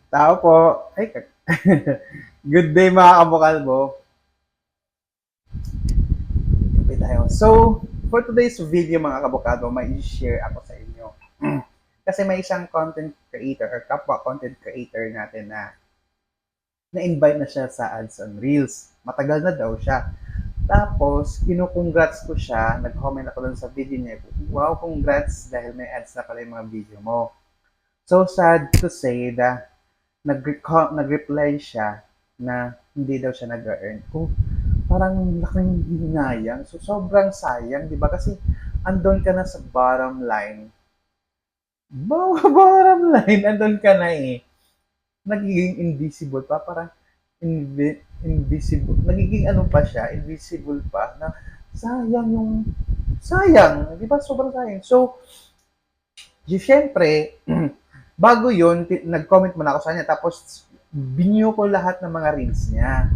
Tao po. Ay, good day mga kabukalbo. Kape tayo. So, for today's video mga kabukalbo, may share ako sa inyo. Kasi may isang content creator or kapwa content creator natin na na-invite na siya sa Ads on Reels. Matagal na daw siya. Tapos, kinukongrats ko siya. Nag-comment ako dun sa video niya. Wow, congrats dahil may ads na pala yung mga video mo. So sad to say that nag-reply siya na hindi daw siya nag-earn. Kung parang laking hinayang. So, sobrang sayang, di ba? Kasi andun ka na sa bottom line. Bottom line, andun ka na eh. Nagiging invisible pa. Parang invisible. Nagiging ano pa siya, invisible pa. Na sayang yung, sayang. Di ba? Sobrang sayang. So, syempre, bago yun, nag-comment muna ako sa kanya. Tapos, binyo ko lahat ng mga reels niya.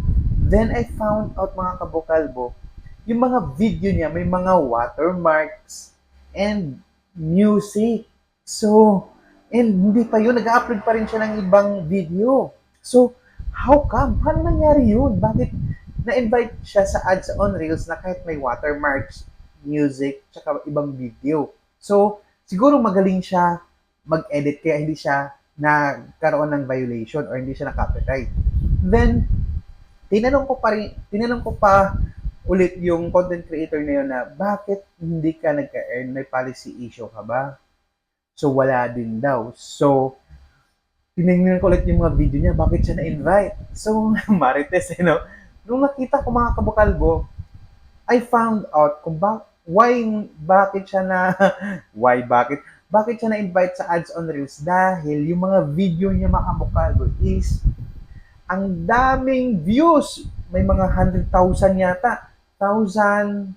Then, I found out mga kabukalbo, yung mga video niya, may mga watermarks and music. So, and hindi pa yun, nag-upload pa rin siya ng ibang video. So, how come? Paano nangyari yun? Bakit na-invite siya sa ads on Reels na kahit may watermarks, music, tsaka ibang video? So, siguro magaling siya mag-edit kaya hindi siya nagkaroon ng violation or hindi siya na-copyright. Then, tinanong ko pa ulit yung content creator na yun na bakit hindi ka nagka-earn? May policy issue ka ba? So, wala din daw. So, tinignan ko ulit yung mga video niya, bakit siya na-invite? So, marites, Nung nakita ko mga kabukalbo, I found out kung bakit siya na, bakit siya na-invite sa ads on Reels dahil yung mga video niya mga kabukalbo is ang daming views. May mga 100,000 yata. 1,000.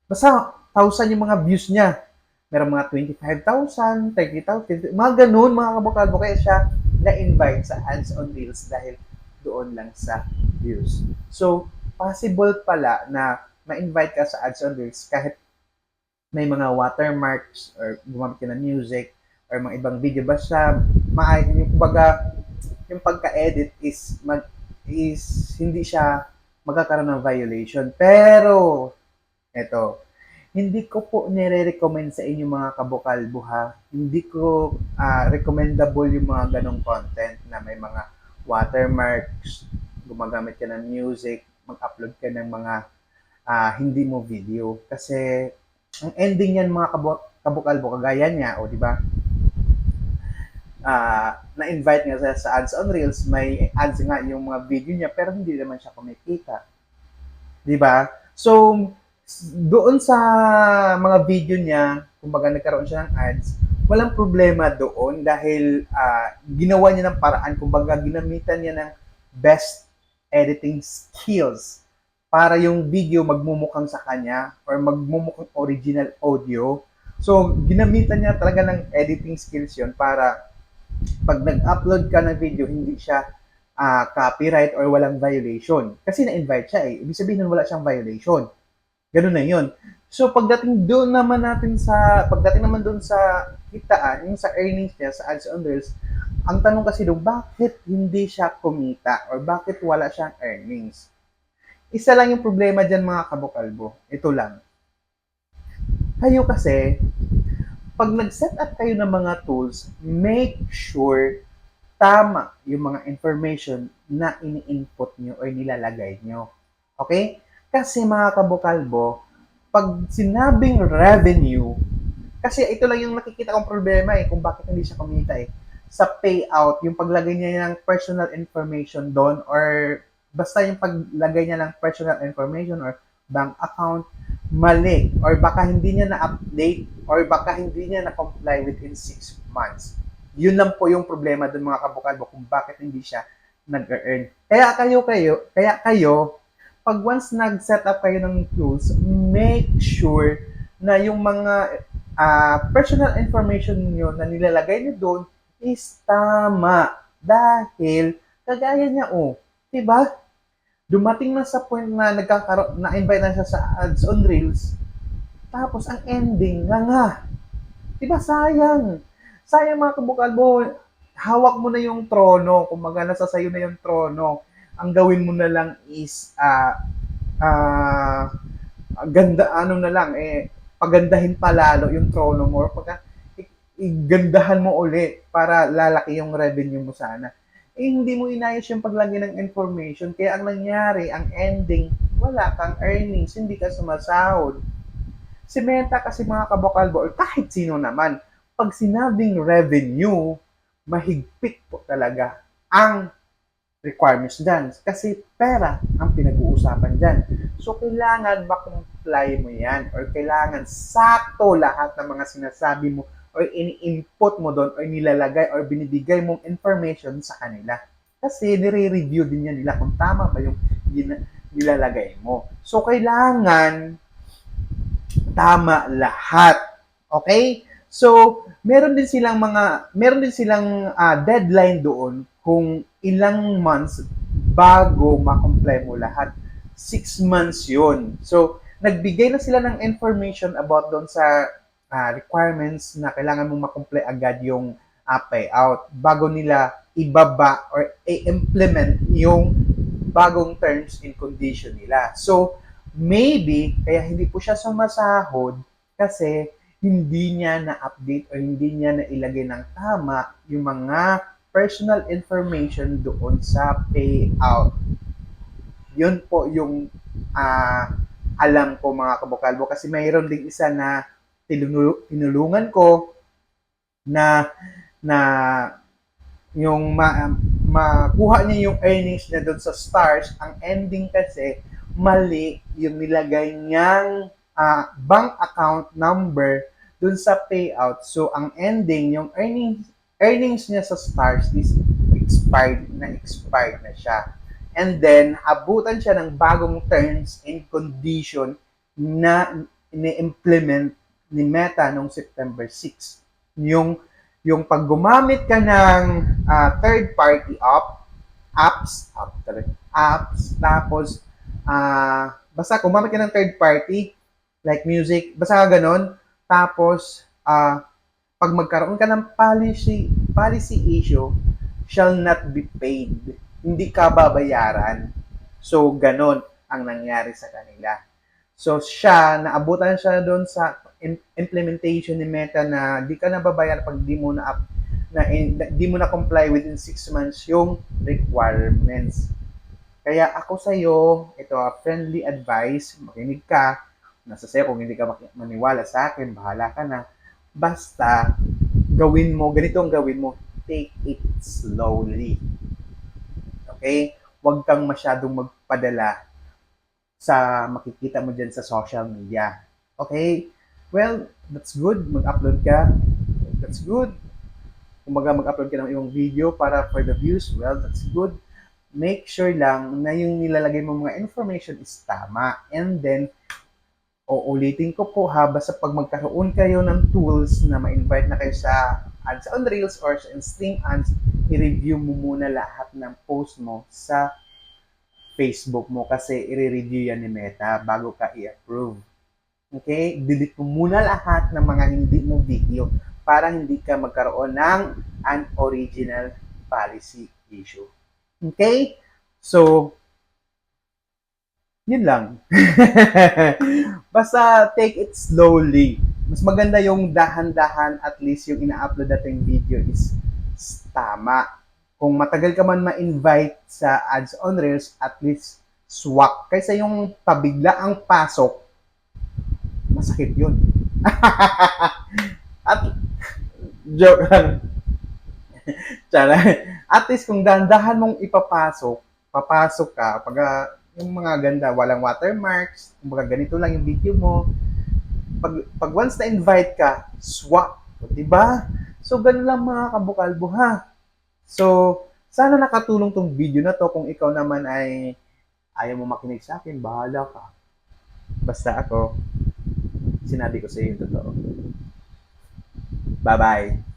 Basta 1,000 yung mga views niya. Meron mga 25,000, 30,000, mga ganun, mga kabukalbo. Kaya siya na-invite sa ads on Reels dahil doon lang sa views. So, possible pala na ma-invite ka sa ads on Reels kahit may mga watermarks or gumamit ka ng music or mga ibang video. Basta, yung kumbaga, yung pagka-edit is hindi siya magkakaroon ng violation. Pero, eto, hindi ko po nire-recommend sa inyo mga kabukalbo ha. Hindi ko recommendable yung mga ganong content na may mga watermarks, gumagamit ka ng music, mag-upload ka ng mga hindi mo video. Kasi, ang ending yan mga kabukalbo, kagaya niya, o di ba? Na-invite nga sa ads on Reels, may ads nga yung mga video niya, pero hindi naman siya kumikita. Di ba? So, doon sa mga video niya, kumbaga nagkaroon siya ng ads, walang problema doon dahil ginawa niya ng paraan, kumbaga ginamitan niya ng best editing skills para yung video magmumukhang sa kanya or magmumukhang original audio. So, ginamitan niya talaga ng editing skills yon para pag nag-upload ka ng video, hindi siya copyright or walang violation. Kasi na-invite siya eh. Ibig sabihin nun wala siyang violation. Ganun na yun. So, pagdating naman doon sa kitaan, yung sa earnings niya, sa ads on Reels, ang tanong kasi doon, bakit hindi siya kumita or bakit wala siyang earnings? Isa lang yung problema dyan mga kabukalbo. Ito lang. Kayo kasi, pag nag-set up kayo ng mga tools, make sure tama yung mga information na ini-input nyo or nilalagay nyo. Okay? Kasi mga kabukalbo, pag sinabing revenue, kasi ito lang yung nakikita kong problema eh, kung bakit hindi siya kumita eh. Sa payout, yung paglagay niya ng personal information doon or basta yung paglagay niya ng personal information or bank account, mali. Or baka hindi niya na-update or baka hindi niya na-comply within 6 months. Yun lang po yung problema doon mga kabukalbo kung bakit hindi siya nag-earn. Kaya kayo, pag once nag-set up kayo ng tools, make sure na yung mga personal information niyo na nilalagay niyo doon is tama. Dahil, kagaya niya, diba? Dumating na sa point na na-invite na siya sa ads on Reels, tapos ang ending nga. Diba sayang? Sayang mga kabukalbo, hawak mo na yung trono, kumbaga nasa sayo na yung trono. Ang gawin mo na lang is ah, ganda ano na lang pagandahin pa lalo yung trono mo or igandahan mo uli para lalaki yung revenue mo sana. Hindi mo inayos yung paglagay ng information kaya ang nangyari, ang ending, wala kang earnings, hindi ka sumasahod. Si Meta kasi mga kabakalbo or kahit sino naman, pag sinabing revenue, mahigpit po talaga ang requirements dyan. Kasi pera ang pinag-uusapan dyan. So, kailangan ma-comply mo yan or kailangan sakto lahat ng mga sinasabi mo or ini-input mo doon or nilalagay or binibigay mong information sa kanila. Kasi nire-review din yan nila kung tama ba yung nilalagay mo. So, kailangan tama lahat. Okay? So, meron din silang deadline doon kung ilang months bago ma-comply mo lahat. 6 months yun. So, nagbigay na sila ng information about doon sa requirements na kailangan mong ma-comply agad yung payout bago nila ibaba or i-implement yung bagong terms and condition nila. So, maybe, kaya hindi po siya sumasahod kasi hindi niya na-update o hindi niya na ilagay ng tama yung mga personal information doon sa payout. Yun po yung alam ko mga kabukalbo kasi mayroon ding isa na tinulungan ko na na yung makuha niya yung earnings niya doon sa stars, ang ending kasi mali yung nilagay niyang bank account number doon sa payout. So, ang ending, yung earnings niya sa stars is expired na siya. And then, abutan siya ng bagong terms and condition na ini-implement ni Meta noong September 6. Yung pag gumamit ka ng third-party apps, tapos basta gumamit ka ng third-party, like music, basta ganon, tapos pag magkaroon ka ng policy issue, shall not be paid. Hindi ka babayaran. So, ganon ang nangyari sa kanila. So, naabutan siya doon sa implementation ni Meta na di ka na babayar pag di mo na comply within 6 months yung requirements. Kaya ako sa iyo, ito friendly advice, makinig ka, nasa sayo kung hindi ka maniwala sa akin, bahala ka na. Basta ganito ang gawin mo, take it slowly. Okay? Huwag kang masyadong magpadala sa makikita mo dyan sa social media. Okay? Well, that's good. Mag-upload ka. That's good. Kung mag-upload ka ng iyong video para for the views, well, that's good. Make sure lang na yung nilalagay mo mga information is tama. And then, uulitin ko po basta pag magkaroon kayo ng tools na ma-invite na kayo sa ads on Reels or sa Stream Ads, i-review mo muna lahat ng post mo sa Facebook mo kasi i-review yan ni Meta bago ka i-approve. Okay? Delete mo muna lahat ng mga hindi mo video para hindi ka magkaroon ng unoriginal policy issue. Okay? So, yun lang. Basta take it slowly. Mas maganda yung dahan-dahan, at least yung ina-upload nating video is tama. Kung matagal ka man ma-invite sa ads on Reels, at least swak. Kaysa yung pabigla ang pasok, masakit yun. At, joke lang. At least kung dahan-dahan mong papasok ka, pag yung mga ganda, walang watermarks, kumbaga ganito lang yung video mo, pag once na invite ka, swak. Diba? So, ganun lang mga kabukalbo ha. So, sana nakatulong tong video na to. Kung ikaw naman ay ayaw mo makinig sa akin, bahala ka. Basta ako, sinabi ko sa iyo yung totoo. Bye-bye.